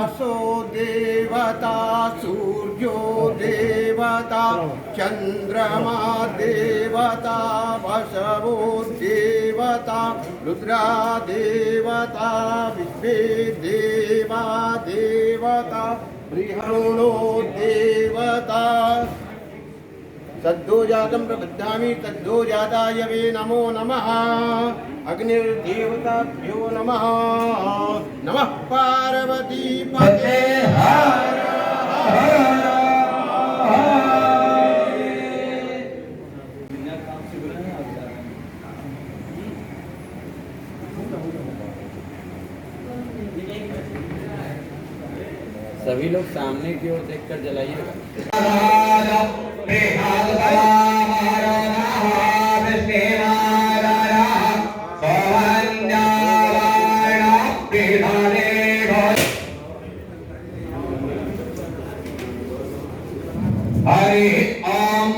आकाशो देवता सूर्यो देवता चंद्रमा देवता वसवो देवता रुद्रा देवता विश्वे देवा देवता बृहणो देवता तद्धो जातं प्रबध्नामि तद्धो जाताय वे नमो नमः अग्निर्देवताभ्यो नमः नमः पार्वती पते हर हर सभी लोग सामने की ओर देखकर जलाइएगा। हरि ओम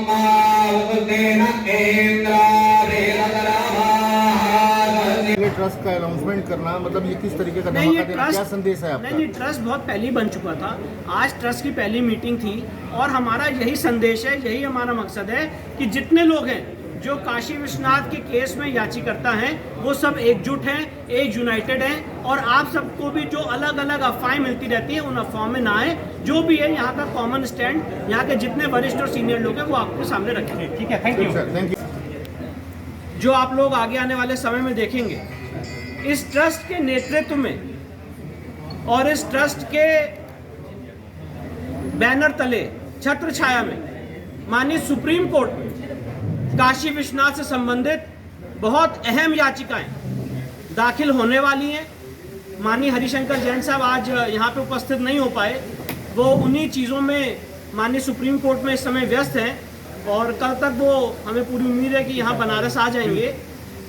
ट्रस्ट का अनाउंसमेंट करना, मतलब ये किस तरीके का नहीं, ये धमाका देना, क्या संदेश है आपका? नहीं, ट्रस्ट बहुत पहले ही बन चुका था। आज ट्रस्ट की पहली मीटिंग थी और हमारा यही संदेश है, यही हमारा मकसद है कि जितने लोग हैं जो काशी विश्वनाथ के केस में याचिकर्ता हैं वो सब एकजुट हैं, एक यूनाइटेड हैं और आप सबको भी जो अलग अलग अफवाहें मिलती रहती हैं उन अफवाहों में ना आए। जो भी है यहाँ का कॉमन स्टैंड, यहाँ के जितने वरिष्ठ और सीनियर लोग हैं वो आपके सामने रखेंगे। ठीक है, थैंक यू। Thank you. जो आप लोग आगे आने वाले समय में देखेंगे, इस ट्रस्ट के नेतृत्व में और इस ट्रस्ट के बैनर तले छत्र छाया में माननीय सुप्रीम कोर्ट में काशी विश्वनाथ से संबंधित बहुत अहम याचिकाएं दाखिल होने वाली हैं। माननीय हरिशंकर जैन साहब आज यहाँ पे उपस्थित नहीं हो पाए, वो उन्हीं चीज़ों में माननीय सुप्रीम कोर्ट में इस समय व्यस्त हैं और कल तक वो हमें पूरी उम्मीद है कि यहाँ बनारस आ जाएंगे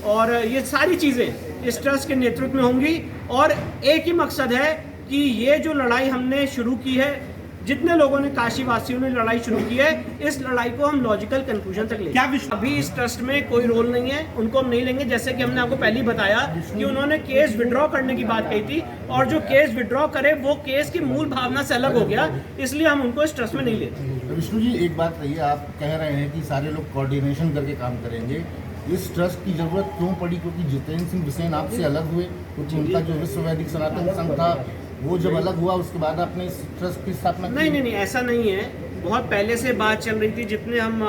और ये सारी चीज़ें इस ट्रस्ट के नेतृत्व में होंगी और एक ही मकसद है कि ये जो लड़ाई हमने शुरू की है, जितने लोगों ने, काशी वासियों ने लड़ाई शुरू की है, इस लड़ाई को हम लॉजिकल कंक्लूजन तक ले। अभी इस ट्रस्ट में कोई रोल नहीं है, उनको हम नहीं लेंगे। जैसे कि हमने आपको पहले ही बताया कि उन्होंने केस विड्रॉ करने की बात कही थी और जो केस विड्रॉ करे वो केस की मूल भावना से अलग हो गया, इसलिए हम उनको इस ट्रस्ट में नहीं लेते। विष्णु जी, एक बात कहिए, आप कह रहे हैं कि सारे लोग कोऑर्डिनेशन करके काम करेंगे, इस ट्रस्ट की जरूरत क्यों पड़ी? क्योंकि जितेंद्र सिंह बिसेन आपसे अलग हुए, कुछ उनका जो विश्व वैदिक सनातन संघ था वो जब अलग हुआ उसके बाद आपने इस ट्रस्ट की स्थापना की? नहीं, ऐसा नहीं है। बहुत पहले से बात चल रही थी। जितने हम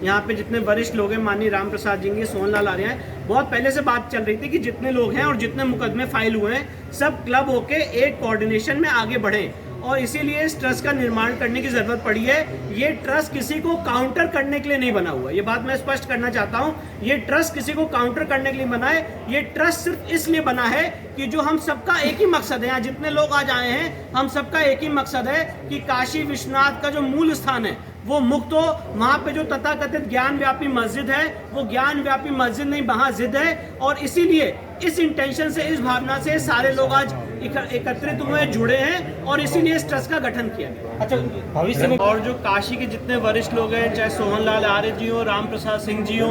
यहाँ पे जितने वरिष्ठ लोग हैं, माननीय राम प्रसाद जी, सोहनलाल आर्य हैं, बहुत पहले से बात चल रही थी कि जितने लोग हैं और जितने मुकदमे फाइल हुए हैं सब क्लब होके एक कोऑर्डिनेशन में आगे बढ़े और इसीलिए इस ट्रस्ट का निर्माण करने की जरूरत पड़ी है। ये ट्रस्ट किसी को काउंटर करने के लिए नहीं बना हुआ, ये बात मैं स्पष्ट करना चाहता हूँ। ये ट्रस्ट किसी को काउंटर करने के लिए बना है, ये ट्रस्ट सिर्फ इसलिए बना है कि जो हम सबका एक ही मकसद है, यहाँ जितने लोग आज आए हैं हम सबका एक ही मकसद है कि काशी विश्वनाथ का जो मूल स्थान है वो मुक्त हो। वहाँ पे जो तथाकथित ज्ञान व्यापी मस्जिद है वो ज्ञान व्यापी मस्जिद नहीं, वहाँ जिद है और इसीलिए इस इंटेंशन से, इस भावना से सारे लोग आज एकत्रित हुए, जुड़े हैं और इसीलिए इस ट्रस्ट का गठन किया गया। अच्छा, भविष्य में और जो काशी के जितने वरिष्ठ लोग हैं, चाहे सोहनलाल आर्य जी हो, राम प्रसाद सिंह जी हो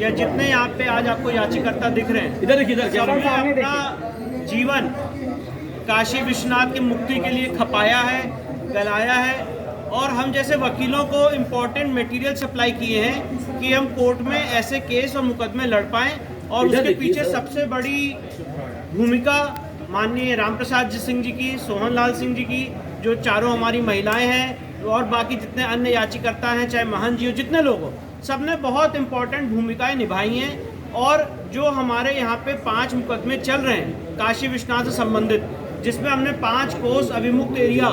या जितने यहाँ पे आज आपको याचिकर्ता दिख रहे हैं, इधर अपना जीवन काशी विश्वनाथ की मुक्ति के लिए खपाया है, गलाया है और हम जैसे वकीलों को इम्पोर्टेंट मटेरियल सप्लाई किए हैं कि हम कोर्ट में ऐसे केस और मुकदमे लड़ पाएं और उसके पीछे सबसे बड़ी भूमिका माननीय राम प्रसाद सिंह जी की, सोहनलाल सिंह जी की, जो चारों हमारी महिलाएं हैं और बाकी जितने अन्य याचिकर्ता हैं, चाहे महंत जी हो, जितने लोग हो, सब ने बहुत इम्पोर्टेंट भूमिकाएं निभाई हैं। और जो हमारे यहाँ पे 5 मुकदमे चल रहे हैं काशी विश्वनाथ से संबंधित, जिसमें हमने 5 कोस अभिमुक्त एरिया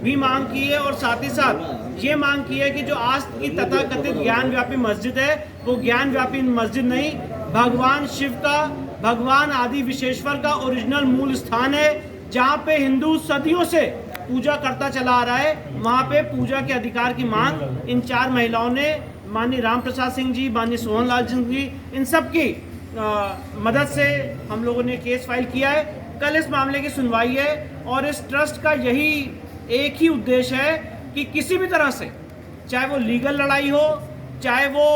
भी मांग की है और साथ ही साथ ये मांग की है कि जो आज की तथाकथित ज्ञान व्यापी मस्जिद है वो ज्ञान व्यापी मस्जिद नहीं, भगवान शिव का, भगवान आदि विश्वेश्वर का ओरिजिनल मूल स्थान है, जहाँ पे हिंदू सदियों से पूजा करता चला आ रहा है। वहाँ पे पूजा के अधिकार की मांग इन 4 महिलाओं ने, माननीय राम प्रसाद सिंह जी, माननीय सोहनलाल सिंह जी, इन सब की मदद से हम लोगों ने केस फाइल किया है। कल इस मामले की सुनवाई है और इस ट्रस्ट का यही एक ही उद्देश्य है कि किसी भी तरह से, चाहे वो लीगल लड़ाई हो, चाहे वो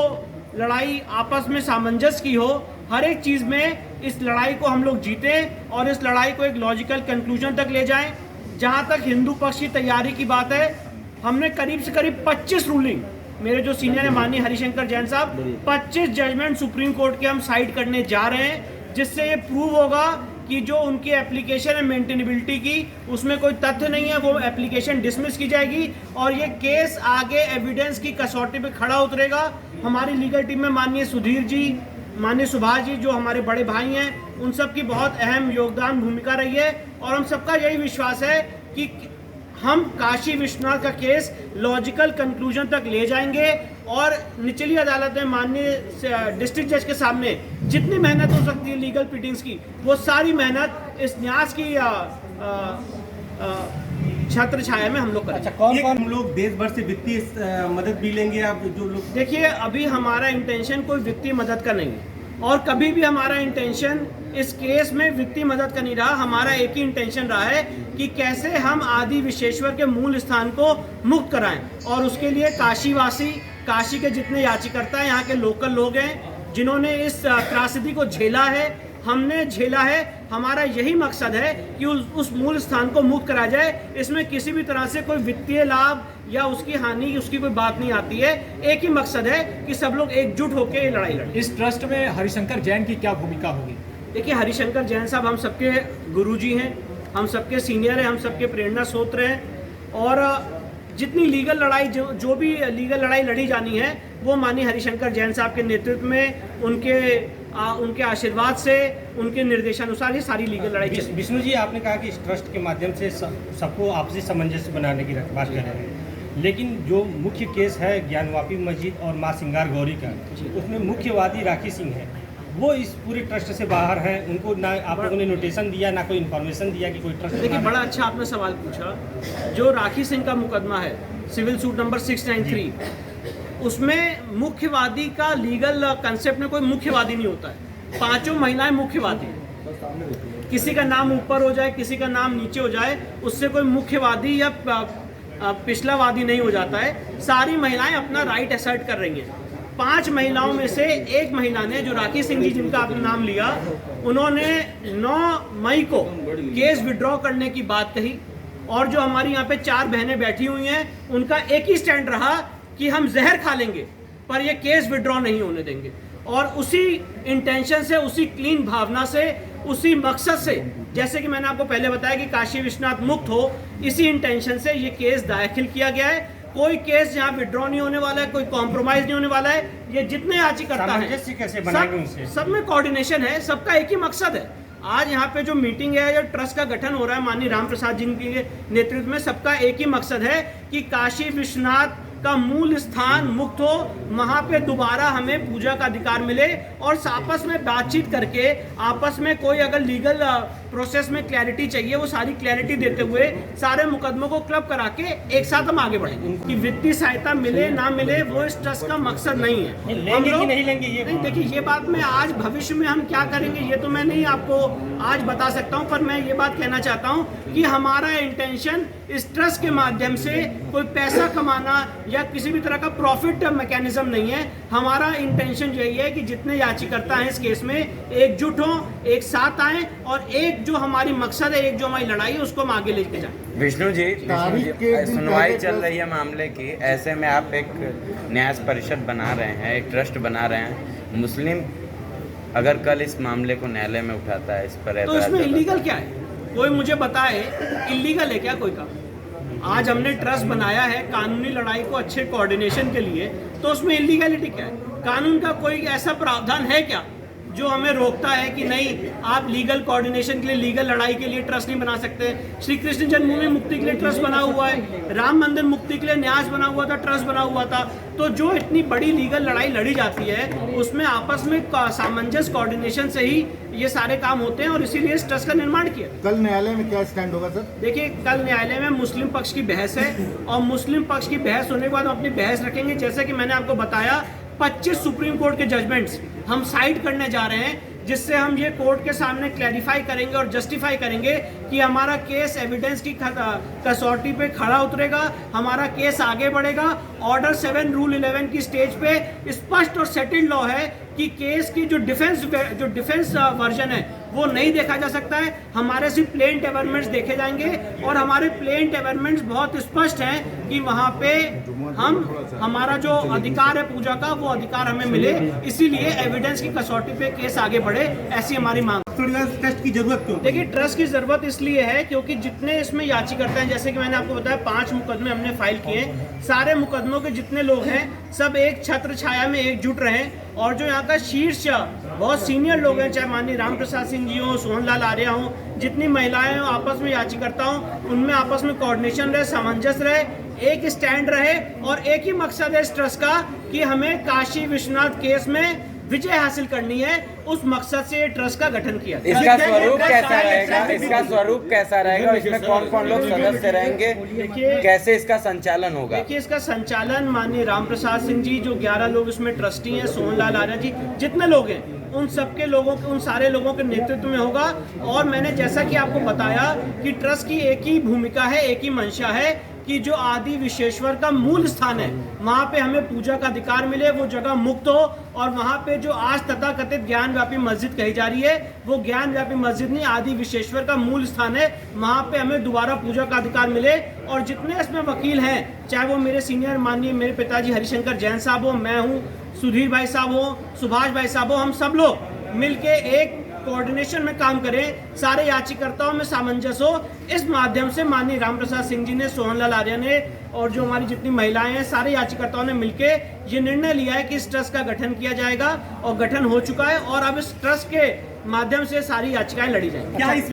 लड़ाई आपस में सामंजस्य की हो, हर एक चीज़ में इस लड़ाई को हम लोग जीतें और इस लड़ाई को एक लॉजिकल कंक्लूजन तक ले जाएं। जहां तक हिंदू पक्ष की तैयारी की बात है, हमने करीब से करीब 25 रूलिंग, मेरे जो सीनियर है माननीय हरिशंकर जैन साहब, 25 जजमेंट सुप्रीम कोर्ट के हम साइड करने जा रहे हैं, जिससे ये प्रूव होगा कि जो उनकी एप्लीकेशन है मेंटेनेबिलिटी की, उसमें कोई तथ्य नहीं है, वो एप्लीकेशन डिसमिस की जाएगी और ये केस आगे एविडेंस की कसौटी पे खड़ा उतरेगा। हमारी लीगल टीम में माननीय सुधीर जी, माननीय सुभाष जी जो हमारे बड़े भाई हैं, उन सब की बहुत अहम योगदान भूमिका रही है और हम सबका यही विश्वास है कि हम काशी विश्वनाथ का केस लॉजिकल कंक्लूजन तक ले जाएंगे और निचली अदालत में माननीय डिस्ट्रिक्ट जज के सामने जितनी मेहनत हो सकती है लीगल प्लीडिंग्स की, वो सारी मेहनत इस न्यास की छत्र छाया में हम लोग करेंगे। अच्छा, कौन कौन लोग देश भर से वित्तीय मदद भी लेंगे आप? जो लोग, देखिए, अभी हमारा इंटेंशन कोई वित्तीय मदद का नहीं है और कभी भी हमारा इंटेंशन इस केस में वित्तीय मदद का नहीं रहा। हमारा एक ही इंटेंशन रहा है कि कैसे हम आदि विश्वेश्वर के मूल स्थान को मुक्त कराएं और उसके लिए काशीवासी, काशी के जितने याचिकर्ता हैं, यहाँ के लोकल लोग हैं जिन्होंने इस त्रासदी को झेला है, हमने झेला है, हमारा यही मकसद है कि उस मूल स्थान को मुक्त करा जाए। इसमें किसी भी तरह से कोई वित्तीय लाभ या उसकी हानि, उसकी कोई बात नहीं आती है। एक ही मकसद है कि सब लोग एकजुट होकर ये लड़ाई लड़ें। इस ट्रस्ट में हरिशंकर जैन की क्या भूमिका होगी? देखिए, हरिशंकर जैन साहब हम सबके गुरुजी हैं, हम सबके सीनियर हैं, हम सबके प्रेरणा स्रोत हैं और जितनी लीगल लड़ाई जो भी लीगल लड़ाई लड़ी जानी है वो माननीय हरिशंकर जैन साहब के नेतृत्व में, उनके आशीर्वाद से, उनके निर्देशानुसार ये सारी लीगल लड़ाई चली। विष्णु जी, आपने कहा कि इस ट्रस्ट के माध्यम से सबको आपसी सामंजस्य बनाने की बात कर रहे हैं, लेकिन जो मुख्य केस है ज्ञानवापी मस्जिद और माँ सिंगार गौरी का, उसमें मुख्यवादी राखी सिंह है, वो इस पूरे ट्रस्ट से बाहर हैं। उनको ना आप लोगों ने नोटिशन दिया, ना कोई इन्फॉर्मेशन दिया कि कोई ट्रस्ट। देखिए, बड़ा अच्छा आपने सवाल पूछा। जो राखी सिंह का मुकदमा है, सिविल सूट नंबर 693, उसमें मुख्यवादी का लीगल कंसेप्ट में कोई मुख्यवादी नहीं होता है। 5 महिलाएं मुख्यवादी हैं। किसी का नाम ऊपर हो जाए, किसी का नाम नीचे हो जाए, उससे कोई मुख्यवादी या पिछलावादी नहीं हो जाता है। सारी महिलाएं अपना राइट असर्ट कर रही हैं। 5 महिलाओं में से एक महिला ने, जो राखी सिंह जी जिनका आपने नाम लिया, उन्होंने 9 मई को केस विड्रॉ करने की बात कही और जो हमारी यहाँ पे 4 बहनें बैठी हुई हैं, उनका एक ही स्टैंड रहा कि हम जहर खा लेंगे पर ये केस विड्रॉ नहीं होने देंगे। और उसी इंटेंशन से, उसी क्लीन भावना से, उसी मकसद से, जैसे कि मैंने आपको पहले बताया कि काशी विश्वनाथ मुक्त हो, इसी इंटेंशन से ये केस दाखिल किया गया है। कोई केस यहाँ विड्रॉ नहीं होने वाला है, कोई कॉम्प्रोमाइज नहीं होने वाला है। ये जितने याचिकर्ता हैं, कैसे बनाएंगे उनसे? सब में कोऑर्डिनेशन है, सबका एक ही मकसद है। आज यहाँ पे जो मीटिंग है, जो ट्रस्ट का गठन हो रहा है माननीय राम प्रसाद जी के नेतृत्व में, सबका एक ही मकसद है कि काशी विश्वनाथ का मूल स्थान मुक्त हो, वहाँ पे दोबारा हमें पूजा का अधिकार मिले और आपस में बातचीत करके, आपस में कोई अगर लीगल प्रोसेस में क्लैरिटी चाहिए, वो सारी क्लैरिटी देते हुए सारे मुकदमों को क्लब करा के एक साथ हम आगे बढ़ेंगे। कि वित्तीय सहायता मिले ना मिले वो इस ट्रस्ट का मकसद नहीं है। लेंगे कि नहीं लेंगे ये नहीं, देखिए, ये बात मैं आज भविष्य में हम क्या करेंगे ये तो मैं नहीं आपको आज बता सकता हूँ, पर मैं ये बात कहना चाहता हूँ कि हमारा इंटेंशन इस ट्रस्ट के माध्यम से कोई पैसा कमाना या किसी भी तरह का प्रॉफिट मैकेनिज्म नहीं है। हमारा इंटेंशन यही है कि जितने याचिकर्ता हैं इस केस में एकजुट हों, एक साथ आएं और एक जो हमारी मकसद है, एक जो हमारी लड़ाई है, उसको हम आगे लेके जाएं। विष्णु जी, सुनवाई चल रही है मामले की, ऐसे में आप एक न्याय परिषद बना रहे हैं, एक ट्रस्ट बना रहे हैं। मुस्लिम अगर कल इस मामले को न्यायालय में उठाता है, इस पर तो इसमें इलीगल क्या है? कोई मुझे बताए, इलीगल है क्या कोई का? आज हमने ट्रस्ट बनाया है कानूनी लड़ाई को अच्छे कोऑर्डिनेशन के लिए, तो उसमें इलीगलिटी क्या है? कानून का कोई ऐसा प्रावधान है क्या जो हमें रोकता है कि नहीं, आप लीगल कोऑर्डिनेशन के लिए, लीगल लड़ाई के लिए ट्रस्ट नहीं बना सकते? श्री कृष्ण जन्मभूमि मुक्ति के लिए ट्रस्ट बना हुआ है, राम मंदिर मुक्ति के लिए न्यास बना हुआ था, ट्रस्ट बना हुआ था। तो जो इतनी बड़ी लीगल लड़ाई लड़ी जाती है, उसमें आपस में सामंजस्य, कोऑर्डिनेशन से ही ये सारे काम होते हैं और इसीलिए इस ट्रस्ट का निर्माण किया। कल न्यायालय में क्या स्टैंड होगा सर? देखिए, कल न्यायालय में मुस्लिम पक्ष की बहस है और मुस्लिम पक्ष की बहस होने के बाद हम अपनी बहस रखेंगे। जैसे कि मैंने आपको बताया, 25 सुप्रीम कोर्ट के जजमेंट्स हम साइड करने जा रहे हैं, जिससे हम ये कोर्ट के सामने क्लैरिफाई करेंगे और जस्टिफाई करेंगे कि हमारा केस एविडेंस की कसौटी पे खड़ा उतरेगा, हमारा केस आगे बढ़ेगा। ऑर्डर 7 रूल 11 की स्टेज पे स्पष्ट और सेटल्ड लॉ है कि केस की जो डिफेंस वर्जन है वो नहीं देखा जा सकता है। हमारे सिर्फ प्लेन टेबरमेंट्स देखे जाएंगे और हमारे प्लेन टेबरमेंट्स बहुत स्पष्ट हैं कि वहाँ पे हमारा जो अधिकार है पूजा का, वो अधिकार हमें मिले। इसीलिए एविडेंस की कसौटी पे केस आगे बढ़े, ऐसी हमारी मांग। ट्रस्ट की जरूरत क्यों? देखिए, ट्रस्ट की जरूरत इसलिए है क्योंकि जितने इसमें याचिकर्ता हैं, जैसे कि मैंने आपको बताया 5 मुकदमे हमने फाइल किए हैं। सारे मुकदमों के जितने लोग हैं सब एक छत्र छाया में एकजुट रहे और जो यहाँ का शीर्ष बहुत सीनियर लोग हैं, चाहे माननीय राम प्रसाद सिंह जी हो, सोहनलाल आर्या हो, जितनी महिलाएं हो, आपस में याचिकर्ता हो, उनमें आपस में कोऑर्डिनेशन रहे, सामंजस्य रहे, एक स्टैंड रहे और एक ही मकसद है इस ट्रस्ट का कि हमें काशी विश्वनाथ केस में विजय हासिल करनी है। उस मकसद से ट्रस्ट का गठन किया। इसका स्वरूप कैसा रहेगा? इसका स्वरूप कैसा रहेगा? इसमें कौन कौन लोग सदस्य रहेंगे? कैसे इसका संचालन होगा? देखिए, इसका संचालन माननीय राम प्रसाद सिंह जी, जो 11 लोग इसमें ट्रस्टी हैं, सोहनलाल आर्या जी, जितने लोग हैं उन सबके लोगों के, उन सारे लोगों के नेतृत्व में होगा। और मैंने जैसा कि आपको बताया कि ट्रस्ट की एक ही भूमिका है, एक ही मंशा है कि जो आदि विश्वेश्वर का मूल स्थान है वहाँ पे हमें पूजा का अधिकार मिले, वो जगह मुक्त हो और वहाँ पे जो आज तथा कथित ज्ञान व्यापी मस्जिद कही जा रही है वो ज्ञान व्यापी मस्जिद नहीं, आदि विश्वेश्वर का मूल स्थान है। वहाँ पे हमें दोबारा पूजा का अधिकार मिले और जितने इसमें वकील हैं, चाहे वो मेरे सीनियर माननीय मेरे पिताजी हरिशंकर जैन साहब हो, मैं हूँ, सुधीर भाई साहब हो, सुभाष भाई साहब हो, हम सब लोग मिलके एक कोऑर्डिनेशन में काम करें, सारे याचिकर्ताओं में सामंजस्य हो। इस माध्यम से माननीय राम प्रसाद सिंह जी ने, सोहनलाल आर्या ने और जो हमारी जितनी महिलाएं हैं, सारे याचिकर्ताओं ने मिलके ये निर्णय लिया है कि इस ट्रस्ट का गठन किया जाएगा और गठन हो चुका है और अब इस ट्रस्ट के माध्यम से सारी याचिकाएं लड़ी जाएंगी।